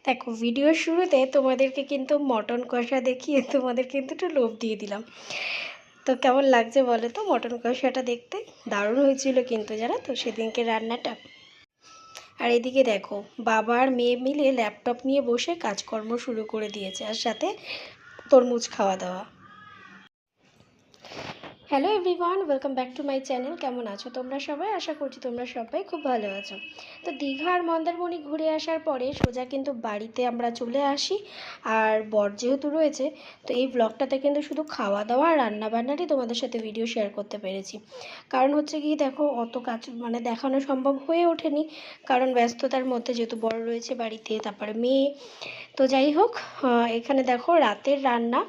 দেখো ভিডিওর শুরুতে তোমাদেরকে কিন্তু মটন কষা দেখিয়ে তোমাদের কিন্তু একটু লোভ দিয়ে দিলাম। তো কেমন লাগছে বলো তো মটন কষাটা দেখতে? দারুণ হয়েছিল কিন্তু, জানো তো সেদিনকে রান্নাটা। আর এদিকে দেখো বাবা আর মেয়ে মিলে ল্যাপটপ নিয়ে বসে কাজকর্ম শুরু করে দিয়েছে, আর সাথে তরমুজ খাওয়া দাওয়া। Hello everyone, welcome back to my channel. কেমন আছো তোমরা সবাই? আশা করছি তোমরা সবাই খুব ভালো আছো। তো দীঘা আর মন্দারমণি ঘুরে আসার পরে সোজা কিন্তু বাড়িতে আমরা চলে আসি। আর বর যেহেতু রয়েছে, তো এই ব্লগটাতে কিন্তু শুধু খাওয়া দাওয়া আর রান্নাবান্নারই তোমাদের সাথে ভিডিও শেয়ার করতে পেরেছি। কারণ হচ্ছে কি, দেখো অত কাজ দেখানো সম্ভব হয়ে ওঠেনি, কারণ ব্যস্ততার মধ্যে যেহেতু বর রয়েছে বাড়িতে, তারপরে মেয়ে। তো যাই হোক, এখানে দেখো রাতের রান্না।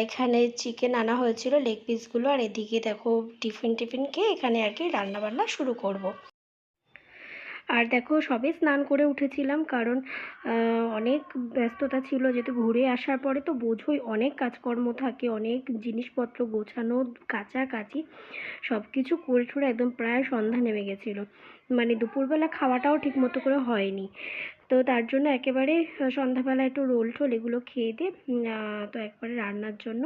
এখানে চিকেন আনা হয়েছিল, লেগ পিসগুলো। আর এদিকে দেখো টিফিন খেয়ে এখানে আর কি রান্না বান্না শুরু করব। আর দেখো সবে স্নান করে উঠেছিলাম, কারণ অনেক ব্যস্ততা ছিল, যেহেতু ঘুরে আসার পরে তো বোঝোই অনেক কাজকর্ম থাকে, অনেক জিনিসপত্র গোছানো, কাচাকাচি সব কিছু করে ঠোরে একদম প্রায় সন্ধ্যা নেমে গেছিলো। দুপুরবেলা খাওয়াটাও ঠিক মতো করে হয়নি। তো তার জন্য একেবারে সন্ধ্যাবেলা একটু রোল টোল এগুলো খেয়ে দিয়ে তো একবারে রান্নার জন্য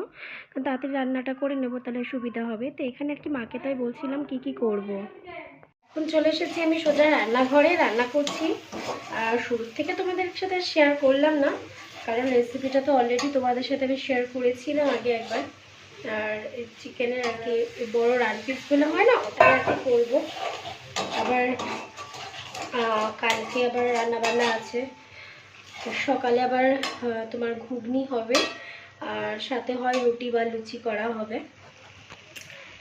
তাড়াতাড়ি রান্নাটা করে নেবো, তাহলে সুবিধা হবে। তো এখানে আর কি মাকে তাই বলছিলাম কি করব। এখন চলে এসেছি আমি সোজা রান্নাঘরে, রান্না করছি। আর শুরুর থেকে তোমাদের সাথে শেয়ার করলাম না, কারণ রেসিপিটা তো অলরেডি তোমাদের সাথে আমি শেয়ার করেছিলাম আগে একবার। আর চিকেনের আর কি বড় রান পিসগুলো হয় না, ওটাই আর কি করবো। আবার কালকে আবার রান্নাবান্না আছে। সকালে আবার তোমার ঘুগনি হবে, আর সাথে হয় রুটি বা লুচি করা হবে,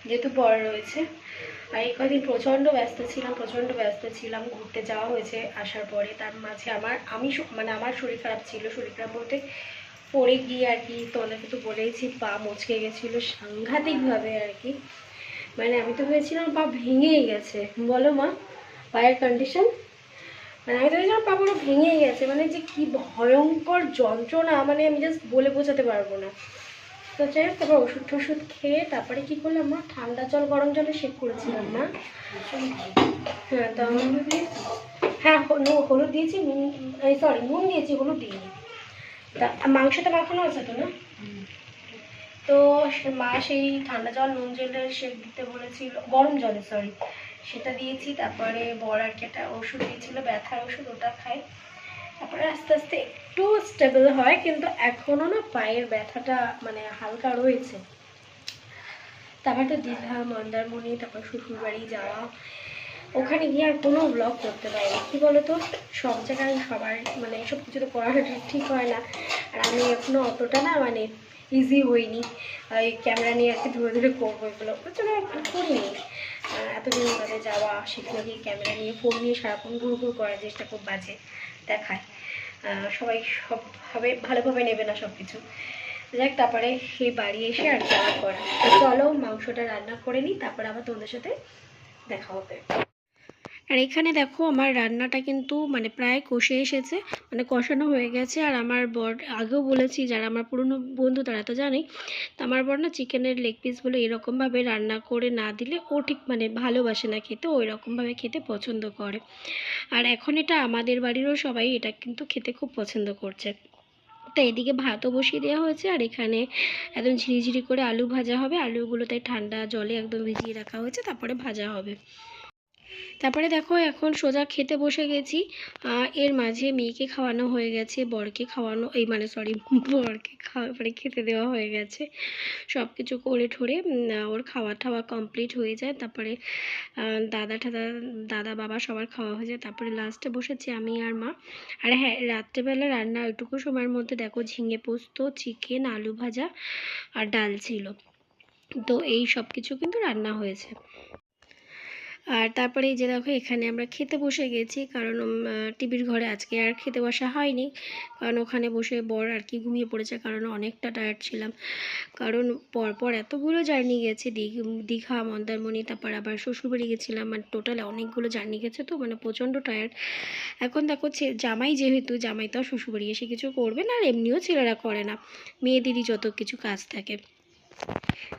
যেহেতু বর রয়েছে। আর এই কদিন প্রচণ্ড ব্যস্ত ছিলাম, ঘুরতে যাওয়া হয়েছে আসার পরে। তার মাঝে আমার শরীর খারাপ ছিল, শরীর খারাপ বলতে পড়ে গিয়ে আর কি, তোমাদেরকে তো বলেইছি পা মচকে গেছিলো সাংঘাতিকভাবে আর কি। আমি তো ভেবেছিলাম পা ভেঙেই গেছে, বলো মা পায়ের কন্ডিশন। আমি তো ভেবেছিলাম পা পুরো ভেঙেই গেছে, যে কি ভয়ঙ্কর যন্ত্রণা, আমি জাস্ট বলে বোঝাতে পারবো না। তো যাই হোক, তারপর ওষুধ টষুধ খেয়ে তারপরে কি করলাম, মা ঠান্ডা জল গরম জলে সেঁক করেছিলাম মা। হ্যাঁ, তো হ্যাঁ হলুদ দিয়েছি, সরি নুন দিয়েছি, হলুদ দিইনি। তা মাংসটা মাখানো আছে তো না? তো মা সেই ঠান্ডা জল নুন জলের সেঁক দিতে বলেছিল, গরম জলে সরি, সেটা দিয়েছি। তারপরে বড় আর কি একটা ওষুধ দিয়েছিল, ব্যথার ওষুধ, ওটা খাই। তারপরে আস্তে আস্তে একটু স্টেবল হয়, কিন্তু এখনও না পায়ের ব্যথাটা হালকা রয়েছে। তারপর তো দীঘা মন্দারমণি, তারপর শ্বশুরবাড়ি যাওয়া, ওখানে গিয়ে আর কোনো ব্লগ করতে পারিনি। কী বলো তো, সব জায়গায় সবার এসব কিছু তো করা ঠিক হয় না। আর আমি এখনও অতটা না ইজি হইনি ওই ক্যামেরা নিয়ে আর কি ধরে করবো, এগুলো জন্য করিনি। এতদিন বাদে যাওয়া, সেখানে গিয়ে ক্যামেরা নিয়ে ফোন নিয়ে সারাক্ষণ ঘুর করার চেষ্টা, খুব বাজে দেখায়। সবাই সবভাবে ভালোভাবে নেবে না সব কিছু। যাক, তারপরে সেই বাড়ি এসে আর যাওয়া করা। তো চলো মাংসটা রান্না করে নিই, তারপরে আবার তোমাদের সাথে দেখা হবে। আর এখানে দেখো আমার রান্নাটা কিন্তু প্রায় কষে এসেছে, কষানো হয়ে গেছে। আর আমার বর, আগেও বলেছি যারা আমার পুরনো বন্ধু তারা তো জানেই, তো আমার বর না চিকেনের লেগ পিসগুলো এরকমভাবে রান্না করে না দিলে ও ঠিক ভালোবাসে না খেতে, ওই রকমভাবে খেতে পছন্দ করে। আর এখন এটা আমাদের বাড়িরও সবাই এটা কিন্তু খেতে খুব পছন্দ করছে। তো এদিকে ভাতও বসিয়ে দেওয়া হয়েছে, আর এখানে একদম ঝিরিঝিরি করে আলু ভাজা হবে। আলুগুলো তাই ঠান্ডা জলে একদম ভিজিয়ে রাখা হয়েছে, তারপরে ভাজা হবে। তারপরে দেখো এখন সোজা খেতে বসে গেছি। এর মাঝে মেয়েকে খাওয়ানো হয়ে গেছে, বরকে খাওয়ানো বরকে খেতে দেওয়া হয়ে গেছে। সব কিছু করে ঠোরে ওর খাওয়া টাওয়া কমপ্লিট হয়ে যায়। তারপরে দাদা বাবা সবার খাওয়া হয়ে যায়। তারপরে লাস্টে বসেছি আমি আর মা। আর হ্যাঁ, রাত্রেবেলা রান্না ওইটুকু সময়ের মধ্যে দেখো ঝিঙে পোস্ত, চিকেন, আলু ভাজা আর ডাল ছিল। তো এই সব কিছু কিন্তু রান্না হয়েছে। আর তারপরে এই যে দেখো এখানে আমরা খেতে বসে গেছি, কারণ টিভির ঘরে আজকে আর খেতে বসা হয়নি, কারণ ওখানে বসে বর আর কি ঘুমিয়ে পড়েছে, কারণ অনেকটা টায়ার্ড ছিলাম। কারণ পরপর এতগুলো জার্নি গেছে, দীঘা মন্দারমণি, তারপর আবার শ্বশুরবাড়ি গেছিলাম, টোটাল অনেকগুলো জার্নি গেছে, তো প্রচণ্ড টায়ার্ড। এখন দেখো যেহেতু জামাই তো শ্বশুরবাড়ি এসে কিছু করবে না, আর এমনিও ছেলেরা করে না, মেয়েদেরই যত কিছু কাজ থাকে।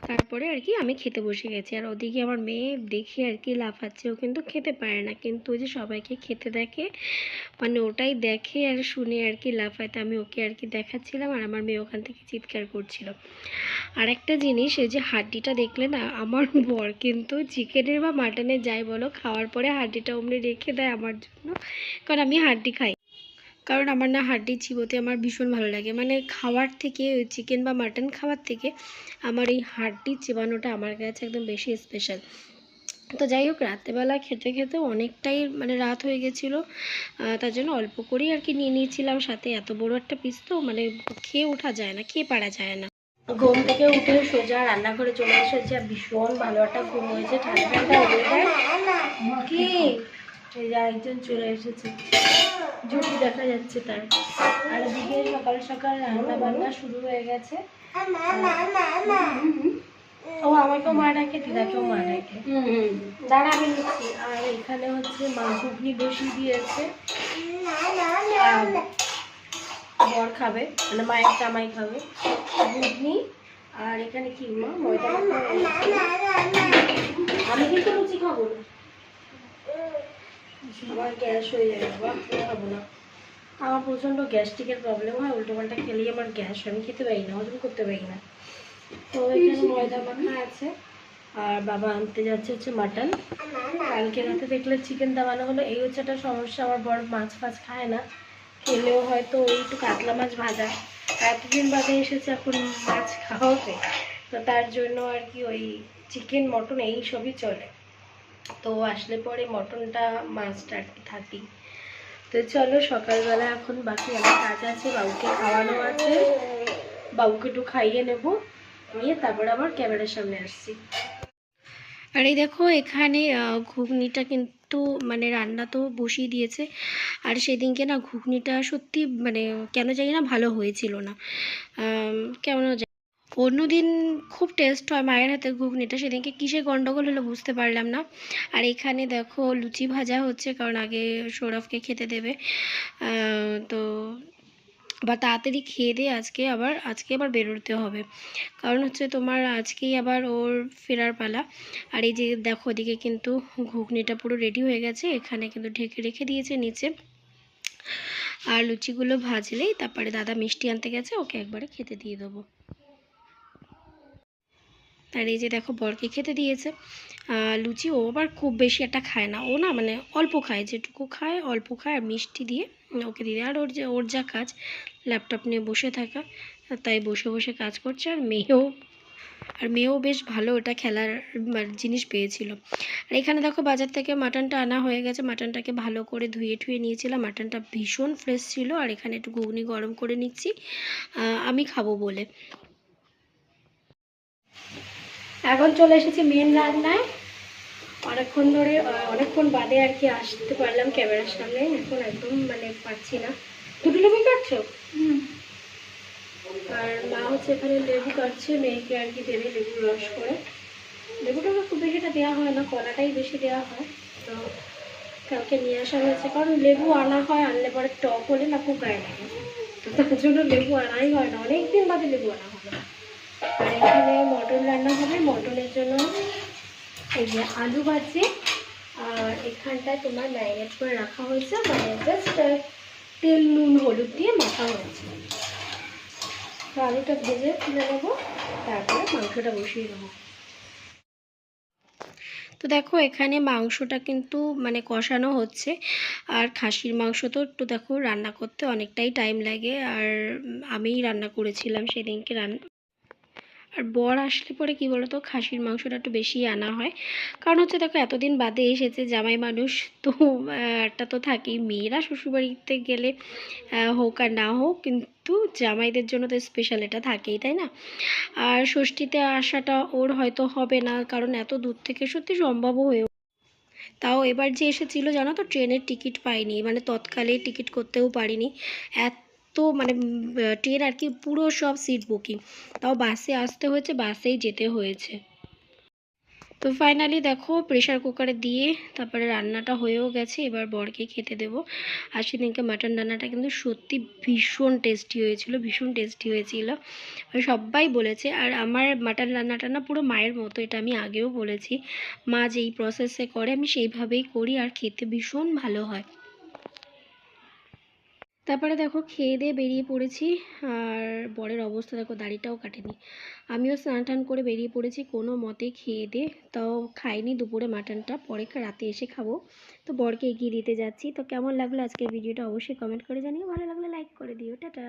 তারপরে আর কি আমি খেতে বসে গেছি। আর ওদিকে আমার মেয়ে দেখে আর কি লাফাচ্ছে, ও কিন্তু খেতে পারে না, কিন্তু ওই যে সবাইকে খেতে দেখে, মানে ওটাই দেখে আর শুনে আর কি লাফায়। তো আমি ওকে আর কি দেখাচ্ছিলাম, আর আমার মেয়ে ওখান থেকে চিৎকার করছিল। আর একটা জিনিস, এই যে হাড্ডিটা দেখলে না, আমার বর কিন্তু চিকেনের বা মাটনের যাই বলো, খাওয়ার পরে হাড্ডিটা অমনি রেখে দেয় আমার জন্য, কারণ আমি হাড্ডি খাই। কারণ আমার না হাড্ডি চিবোতে আমার ভীষণ ভালো লাগে, মানে খাওয়ার থেকে, ওই চিকেন বা মাটন খাওয়ার থেকে আমার এই হাড্ডি চিবানোটা আমার কাছে একদম বেশি স্পেশাল। তো যাই হোক, রাত্রেবেলা খেতে খেতে অনেকটাই মানে রাত হয়ে গেছিলো, তার জন্য অল্প করেই আর কি নিয়ে নিয়েছিলাম। সাথে এত বড় একটা পিস তো মানে খেয়ে ওঠা যায় না, খেয়ে পারা যায় না। ঘুম থেকে উঠে সোজা রান্নাঘরে চলে এসেছে, আর ভীষণ ভালো একটা ঘুম হয়েছে, ঠান্ডা ঠান্ডা ওয়েদার। কি এই যে একজন চলে এসেছে, জুটি দেখা যাচ্ছে তার। আর এদিকে সকাল সকাল রান্না বান্না শুরু হয়ে গেছে। ও আমাকেও মা ডাকে, দিদাকেও মা ডাকে। দাঁড়া আমি নিচ্ছি। আর এখানে হচ্ছে মা ঘুগনি বসিয়ে দিয়েছে, বর খাবে, মানে মায়ের জামাই খাবে ঘুগনি। আর এখানে কি মা ময়দা মাখা, আমি কিন্তু লুচি খাবো না, আমার গ্যাস হয়ে যাবে, বাবা খাবো না। আমার প্রচণ্ড গ্যাস্ট্রিকের প্রবলেম হয়, উল্টো পাল্টা খেলেই আমার গ্যাস হয়, আমি খেতে পারি না, হজম করতে পারি না। তো এখানে ময়দা মাখা আছে, আর বাবা আনতে যাচ্ছে হচ্ছে মাটন। কালকে রাতে দেখলে চিকেন দাবানো হলো, এই হচ্ছে একটা সমস্যা, আমার বড় মাছ ফাছ খায় না, খেলেও হয়তো ওই একটু কাতলা মাছ ভাজা, এতদিন বাদে এসেছে এখন মাছ খাওয়াতে, তো তার জন্য আর কি ওই চিকেন মটন এই সবই চলে। তো আসলে পরে মটনটা মাছটা আর কি থাকি। তো চলো, সকালবেলা এখন বাকি অনেক কাজ আছে, বাবুকে খাওয়ানো আছে, বাবুকে একটু খাইয়ে নেবো, নিয়ে তারপর আবার ক্যামেরার সামনে আসছি। আর এই দেখো এখানে ঘুগনিটা কিন্তু মানে রান্না তো বসিয়ে দিয়েছে, আর সেদিনকে না ঘুগনিটা সত্যি মানে কেন জানি না ভালো হয়েছিল না, কেমন অন্যদিন খুব টেস্ট হয় মায়ের হাতে ঘুগনিটা, সেদিনকে কিসে গন্ডগোল হলো বুঝতে পারলাম না। আর এখানে দেখো লুচি ভাজা হচ্ছে, কারণ আগে সৌরভকে খেতে দেবে, তো বা তাড়াতাড়ি খেয়ে দিয়ে আজকে আবার বেরোতে হবে, কারণ হচ্ছে তোমার আজকেই আবার ওর ফেরার পালা। আর এই যে দেখো ওদিকে কিন্তু ঘুগনিটা পুরো রেডি হয়ে গেছে, এখানে কিন্তু ঢেকে রেখে দিয়েছে নিচে। আর লুচিগুলো ভাজলেই তারপরে দাদা মিষ্টি আনতে গেছে, ওকে একবারে খেতে দিয়ে দেবো। আর এই যে দেখো বরকে খেতে দিয়েছে লুচি, ও আবার খুব বেশি একটা খায় না, ও না মানে অল্প খায়, যেটুকু খায় অল্প খায়, আর মিষ্টি দিয়ে ওকে দিয়ে। আর ওর যা কাজ ল্যাপটপ নিয়ে বসে থাকা, তাই বসে বসে কাজ করছে। আর মেয়েও বেশ ভালো ওটা খেলার জিনিস পেয়েছিল। আর এখানে দেখো বাজার থেকে মাটনটা আনা হয়ে গেছে, মাটনটাকে ভালো করে ধুয়ে ঠুয়ে নিয়েছিলাম, মাটনটা ভীষণ ফ্রেশ ছিল। আর এখানে একটু ঘুগনি গরম করে নিচ্ছি আমি খাবো বলে। এখন চলে এসেছি মেন রান্নায়, অনেকক্ষণ বাদে আর কি আসতে পারলাম ক্যামেরার সামনে, এখন একদম মানে পারছি না। দুটো লেবু কাটছো? আর মা হচ্ছে এখানে লেবু কাটছে, মেয়েকে আর কি দেবে লেবুর রস করে। লেবুটাকে খুব বেশিটা দেওয়া হয় না, কলাটাই বেশি দেওয়া হয়। তো কালকে নিয়ে আসা হয়েছে, কারণ লেবু আনা হয়, আনলে পরে টক হলে না খুব গায়ে লাগে, তো তার জন্য লেবু আনাই হয় না, অনেকদিন বাদে লেবু আনা হবে। আর এখানে মটন রান্না হবে, মটনের জন্য এই যে আলু ভাজি, আর এখানটায় তোমার ম্যারিনেট করে রাখা হয়েছে, মানে জাস্ট তেল নুন হলুদ দিয়ে মাখা হয়েছে। তো আলুটা ভেজে তুলে নেবো, তারপরে মাংসটা বসিয়ে দেবো। তো দেখো এখানে মাংসটা কিন্তু মানে কষানো হচ্ছে, আর খাসির মাংস তো একটু দেখো রান্না করতে অনেকটাই টাইম লাগে, আর আমিই রান্না করেছিলাম সেদিনকে। আর বর আসলে পরে কি বলতো, খাসির মাংসটা একটু বেশি আনা হয়, কারণ হচ্ছে দেখো এতদিন বাদে এসেছে জামাই মানুষ, তো একটা তো থাকেই, মেয়েরা শ্বশুরবাড়িতে গেলে হোক আর না হোক, কিন্তু জামাইদের জন্য তো স্পেশাল এটা থাকেই, তাই না? আর ষষ্ঠীতে আসাটা ওর হয়তো হবে না, কারণ এত দূর থেকে সত্যি সম্ভবও হয়ে, তাও এবার যে এসেছিলো জানো তো, ট্রেনের টিকিট পাইনি, মানে তৎকালে টিকিট করতেও পারিনি, এত মানে ট্রেন আর কি পুরো সব সিট বুকিং, তাও বাসে আসতে হয়েছে, বাসেই যেতে হয়েছে। তো ফাইনালি দেখো প্রেশার কুকারে দিয়ে তারপরে রান্নাটা হয়েও গেছে, এবার বরকে খেতে দেবো। আর সেদিনকে মাটন রান্নাটা কিন্তু সত্যি ভীষণ টেস্টি হয়েছিল, ভীষণ টেস্টি হয়েছিল, সবাই বলেছে। আর আমার মাটন রান্নাটা না পুরো মায়ের মতো, এটা আমি আগেও বলেছি। মা যেই প্রসেসে করে আমি সেইভাবেই করি, আর খেতে ভীষণ ভালো হয়। তারপরে দেখো খেয়ে দিয়ে বেরিয়ে পড়েছি, আর বরের অবস্থা দেখো, দাড়িটাও কাটেনি। আমিও স্নান টান করে বেরিয়ে পড়েছি কোনো মতে খেয়ে দিয়ে। তাও খাইনি দুপুরে মাটনটা, পরে রাতে এসে খাবো। তো বরকে এগিয়ে দিতে যাচ্ছি। তো কেমন লাগলো আজকের ভিডিওটা অবশ্যই কমেন্ট করে জানিও, ভালো লাগলে লাইক করে দিও। টাটা।